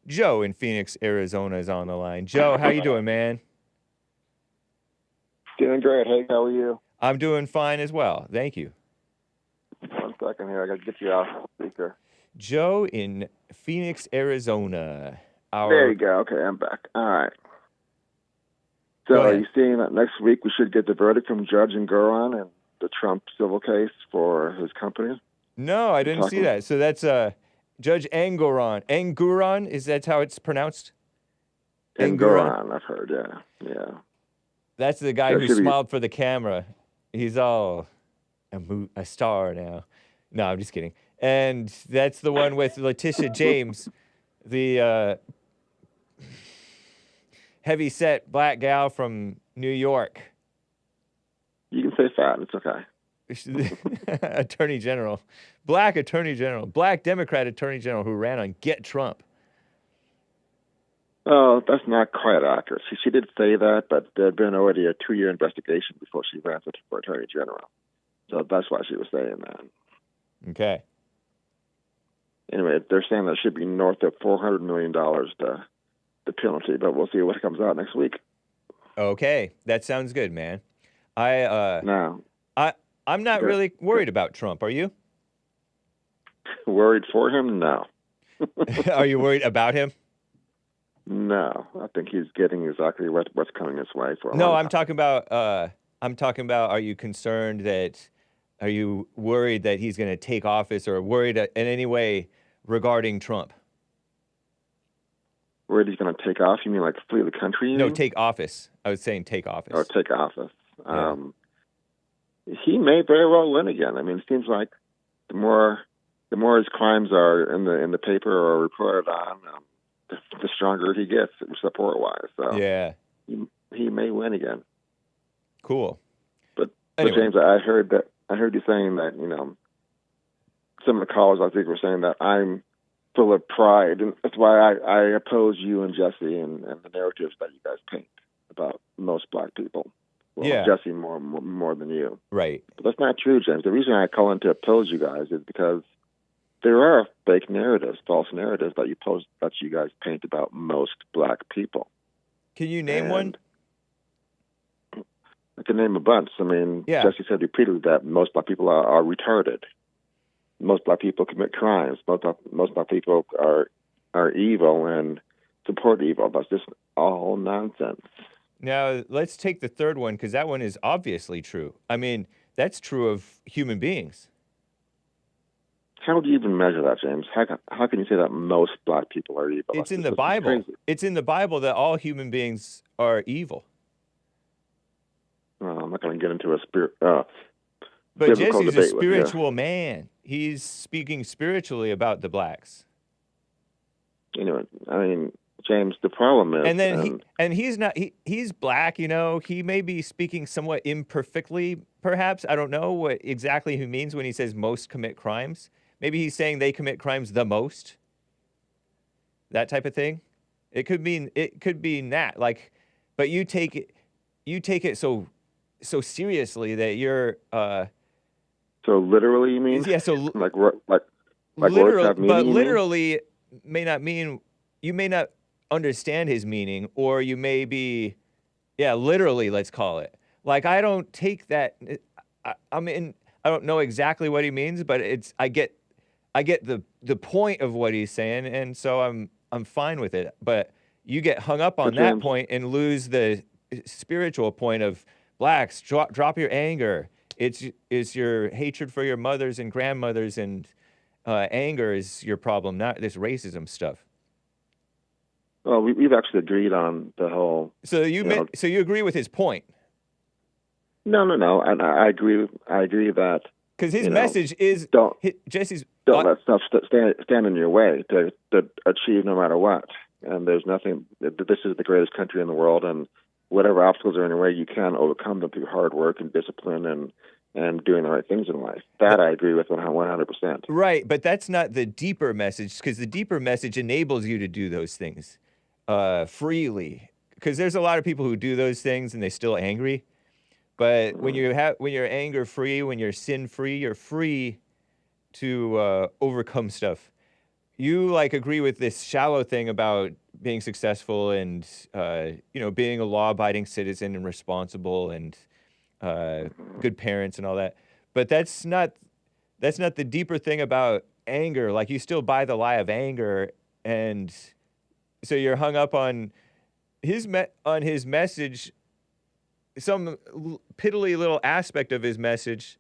Joe in Phoenix, Arizona is on the line. Joe, how you doing, man? Doing great. Hey, how are you? I'm doing fine as well. Thank you. 1 second here. I got to get you off the speaker. Joe in Phoenix, Arizona. There you go. Okay, I'm back. All right. Go So are ahead. you seeing that next week we should get the verdict from Judge Engoron in the Trump civil case for his company? No, I didn't see that. So that's Judge Engoron. Engoron, is that how it's pronounced? Engoron, I've heard, yeah. Yeah. That's the guy That who should be- smiled for the camera. He's all a star now. No, I'm just kidding. And that's the one with Letitia James, the heavy-set black gal from New York. You can say fat. It's okay. Attorney General. Black Attorney General. Black Democrat Attorney General who ran on Get Trump. Oh, that's not quite accurate. She did say that, but there had been already a 2-year investigation before she ran for Attorney General. So that's why she was saying that. Okay. Anyway, they're saying that should be north of $400 million, the penalty, but we'll see what comes out next week. Okay. That sounds good, man. Now, I'm not really worried about Trump. Are you? Worried for him? No. Are you worried about him? No. I think he's getting exactly what's coming his way for a No, long I'm time. talking about, are you concerned that, are you worried that he's going to take office or worried in any way regarding Trump? Worried he's going to take off? You mean like flee the country? No, take office. I was saying take office. Or take office. Yeah. He may very well win again. I mean, it seems like the more his crimes are in the paper or reported on, the stronger he gets support-wise. So yeah, he may win again. Cool. But Anyway. James, I heard you saying that some of the callers I think were saying that I'm full of pride, and that's why I oppose you and Jesse and the narratives that you guys paint about most black people. Well, Yeah. Jesse more than you. Right. But that's not true, James. The reason I call in to oppose you guys is because there are fake narratives, false narratives that you guys paint about most black people. Can you name one? I can name a bunch. I mean, Yeah. Jesse said repeatedly that most black people are retarded. Most black people commit crimes. Most black people are evil and support evil. That's just all nonsense. Now, let's take the third one, because that one is obviously true. I mean, that's true of human beings. How do you even measure that, James? How can you say that most black people are evil? It's in the Bible. It's in the Bible that all human beings are evil. Well, I'm not going to get into a But Jesse's a spiritual man. He's speaking spiritually about the blacks. Anyway, I mean, James, the problem is, and then he's black. He may be speaking somewhat imperfectly, perhaps. I don't know what exactly he means when he says most commit crimes. Maybe he's saying they commit crimes the most. That type of thing. It could mean that. Like, but you take it so seriously that you're. So literally, you mean? Yeah. So like literally, words have meaning, but literally may not mean, you may not understand his meaning, or you may be, literally, let's call it. Like, I don't take that. I don't know exactly what he means, but I get the point of what he's saying, and so I'm fine with it. But you get hung up on that point and lose the spiritual point of blacks. Drop your anger. It's your hatred for your mothers and grandmothers, and anger is your problem, not this racism stuff. Well, we've actually agreed on the whole. So so you agree with his point? No. And I agree that, because his message is Jesse's. Don't let stuff stand in your way to achieve no matter what. And there's nothing. This is the greatest country in the world, and whatever obstacles are in your way, you can overcome them through hard work and discipline and doing the right things in life. That I agree with 100%. Right, but that's not the deeper message, because the deeper message enables you to do those things freely. Because there's a lot of people who do those things and they're still angry. But when you're anger free, when you're sin free, you're free to overcome stuff. you like agree with this shallow thing about being successful and being a law-abiding citizen and responsible and good parents and all that. But that's not the deeper thing about anger. Like, you still buy the lie of anger, and so you're hung up on his message, some piddly little aspect of his message.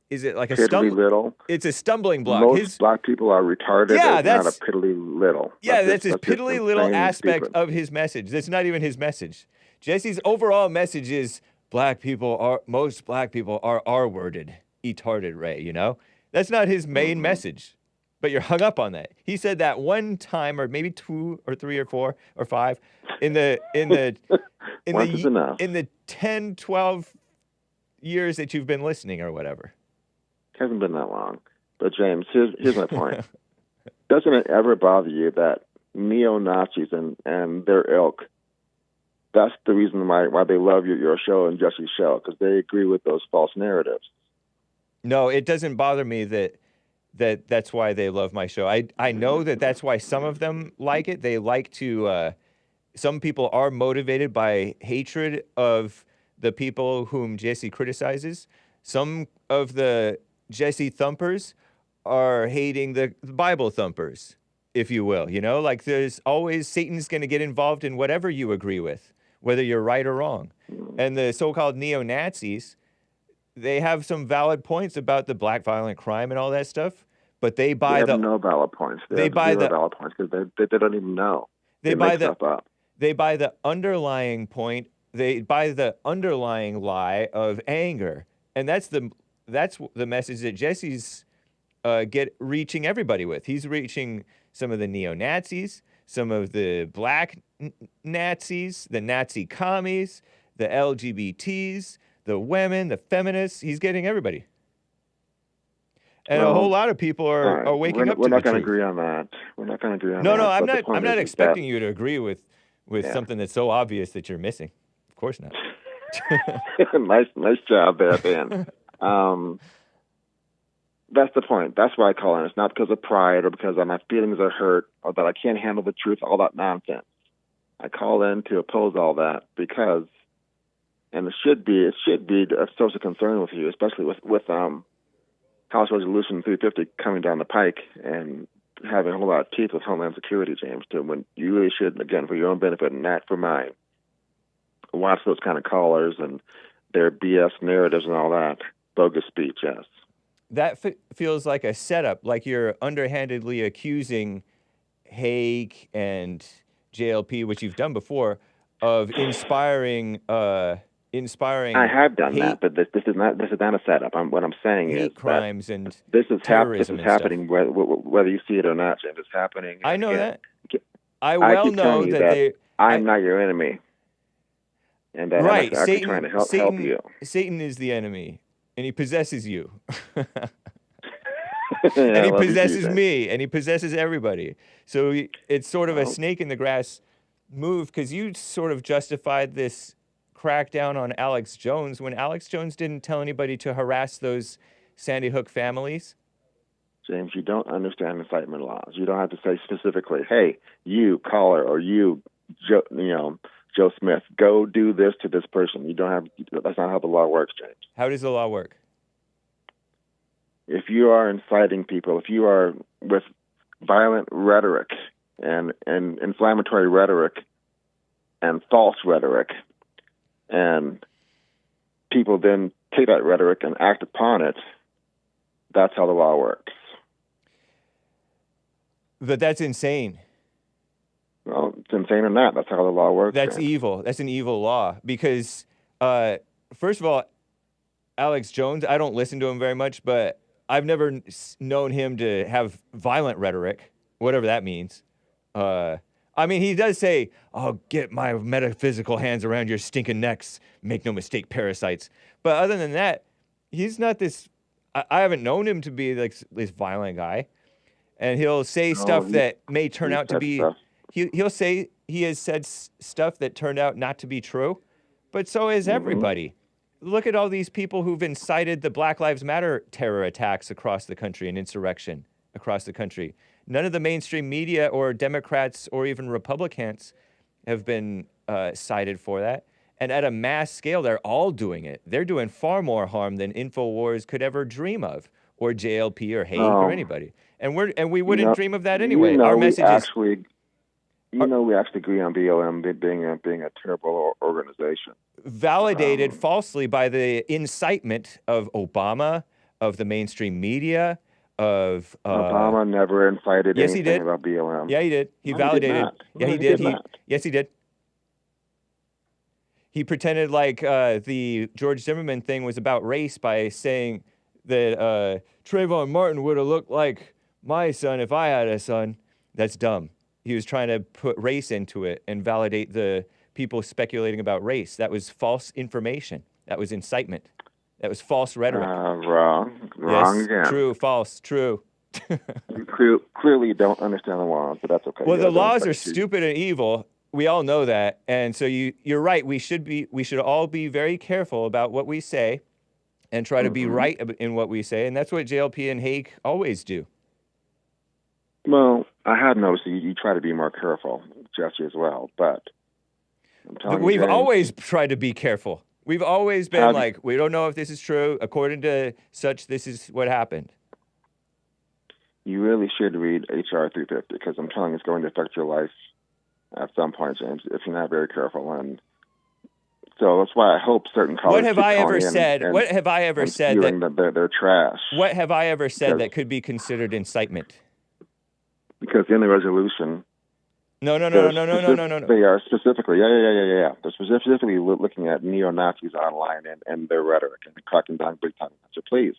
Is it like a Piddly little? It's a stumbling block. Most black people are retarded. Yeah, that's not a piddly little. Yeah, that's his piddly little aspect of his message. That's not even his message. Jesse's overall message is most black people are R-worded, etarded, Ray, you know? That's not his main message. But you're hung up on that. He said that one time, or maybe 2 or 3 or 4 or 5 in the Once is enough. In the 10, 12 years that you've been listening or whatever. Hasn't been that long. But James, here's my point. Doesn't it ever bother you that neo-Nazis and their ilk, that's the reason why they love your show and Jesse's show, because they agree with those false narratives? No, it doesn't bother me that's why they love my show. I know that's why some of them like it. They like to, some people are motivated by hatred of the people whom Jesse criticizes. Some of the Jesse thumpers are hating the Bible thumpers, if you will. You know, like, there's always, Satan's going to get involved in whatever you agree with, whether you're right or wrong. And the so-called neo-Nazis, they have some valid points about the black violent crime and all that stuff, but they buy they have no valid points. They buy the valid points because they don't even know. They make stuff up. They buy the underlying point. They buy the underlying lie of anger, and that's the message that Jesse's reaching everybody with. He's reaching some of the neo-Nazis, some of the black Nazis, the Nazi commies, the LGBTs, the women, the feminists. He's getting everybody. And a whole lot of people are waking up to the truth. We're not going to agree on that. We're not going to agree on that. No, I'm not expecting you to agree with something that's so obvious that you're missing. Of course not. Nice job there, Ben. That's the point. That's why I call in. It's not because of pride or because my feelings are hurt or that I can't handle the truth, all that nonsense. I call in to oppose all that because, and it should be a source of concern with you, especially with House Resolution 350 coming down the pike and having a whole lot of teeth with Homeland Security, James, too, when you really should, again, for your own benefit and not for mine, watch those kind of callers and their BS narratives and all that. Bogus speech, yes. That feels like a setup, like you're underhandedly accusing Hake and JLP, which you've done before, of inspiring. I have done that, but this is not a setup. What I'm saying is crimes and this is terrorism. This is happening whether you see it or not, James. It's happening. I know that. I know that I'm not your enemy, and that right. I'm actually trying to help you. Satan is the enemy, and he possesses you. Yeah, and he possesses me, and he possesses everybody. So it's sort of a snake in the grass move, because you sort of justified this crackdown on Alex Jones when Alex Jones didn't tell anybody to harass those Sandy Hook families. James, you don't understand incitement laws. You don't have to say specifically, hey, you caller or you, Joe Smith, go do this to this person. You don't have. That's not how the law works, James. How does the law work? If you are inciting people, if you are with violent rhetoric and inflammatory rhetoric and false rhetoric, and people then take that rhetoric and act upon it, that's how the law works. But that's insane. Well, it's insane or not. That's how the law works. That's evil. That's an evil law. Because, first of all, Alex Jones, I don't listen to him very much, but I've never known him to have violent rhetoric, whatever that means. I mean, he does say, "I'll get my metaphysical hands around your stinking necks. Make no mistake, parasites." But other than that, he's not this. I haven't known him to be like this violent guy, and he'll say stuff that may turn out to be. He'll say he has said stuff that turned out not to be true, but so has everybody. Look at all these people who've incited the Black Lives Matter terror attacks across the country and insurrection across the country. None of the mainstream media or Democrats or even Republicans have been cited for that. And at a mass scale, they're all doing it. They're doing far more harm than InfoWars could ever dream of, or JLP or Hake or anybody. And we wouldn't dream of that anyway. Our message is... we actually agree on BLM being a terrible organization. Validated falsely by the incitement of Obama, of the mainstream media, of... Obama never incited yes, he anything did. about BLM. Yeah, he did. He No, validated. He did not. Yeah, he did. Yes, he did. He pretended like the George Zimmerman thing was about race by saying that Trayvon Martin would have looked like my son if I had a son. That's dumb. He was trying to put race into it and validate the people speculating about race. That was false information. That was incitement. That was false rhetoric. Wrong yes, again. True, false, true. You clearly don't understand the laws, but that's okay. Well, the laws are stupid and evil. We all know that. And so you're right. We should all be very careful about what we say and try to be right in what we say. And that's what JLP and Hake always do. Well, I had noticed you try to be more careful, Jesse, as well. But I'm telling we've you, James, always tried to be careful. We've always been like, we don't know if this is true. According to such, this is what happened. You really should read HR350 because I'm telling you, it's going to affect your life at some point, James, if you're not very careful. And so that's why I hope certain colleges. What have I ever said? What have I ever said that they're trash? What have I ever said that could be considered incitement? Because in the resolution. No. They are specifically, yeah. They're specifically looking at neo-Nazis online and their rhetoric and cracking down big time. So please,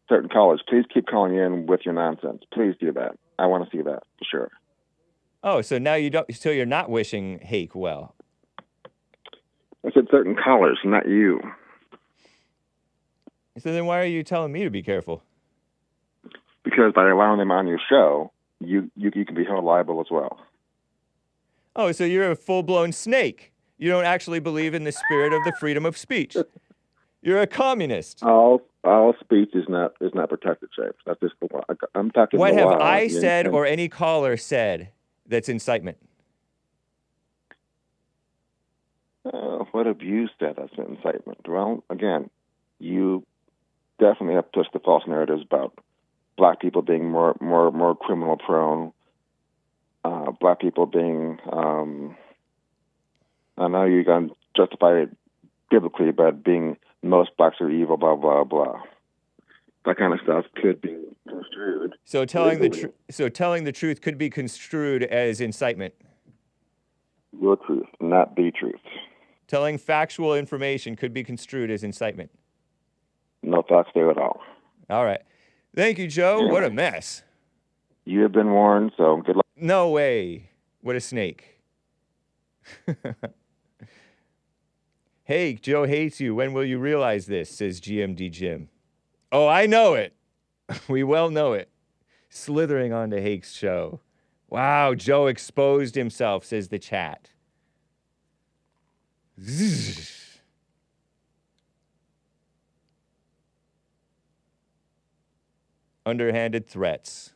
certain college, please keep calling in with your nonsense. Please do that. I want to see that for sure. Oh, so now you don't. So you're not wishing Hake well. I said certain callers, not you. So then why are you telling me to be careful? Because by allowing them on your show, you can be held liable as well. Oh, so you're a full-blown snake. You don't actually believe in the spirit of the freedom of speech. You're a communist. All speech is not protected, James. That's just the law. I'm talking. What the have law. I said or any caller said that's incitement? What have you said that's incitement? Well, again, you definitely have pushed the false narratives about black people being more criminal prone. Black people being, I know you're going to justify it biblically, but being most blacks are evil, blah, blah, blah. That kind of stuff could be construed. So telling the truth could be construed as incitement. Your truth, not the truth. Telling factual information could be construed as incitement. No facts there at all. All right. Thank you, Joe. Yeah. What a mess. You have been warned, so good luck. No way. What a snake. Hey, Joe hates you. When will you realize this? Says GMD Jim. Oh, I know it. We well know it. Slithering onto Hake's show. Wow, Joe exposed himself, says the chat. Zzz. Underhanded threats.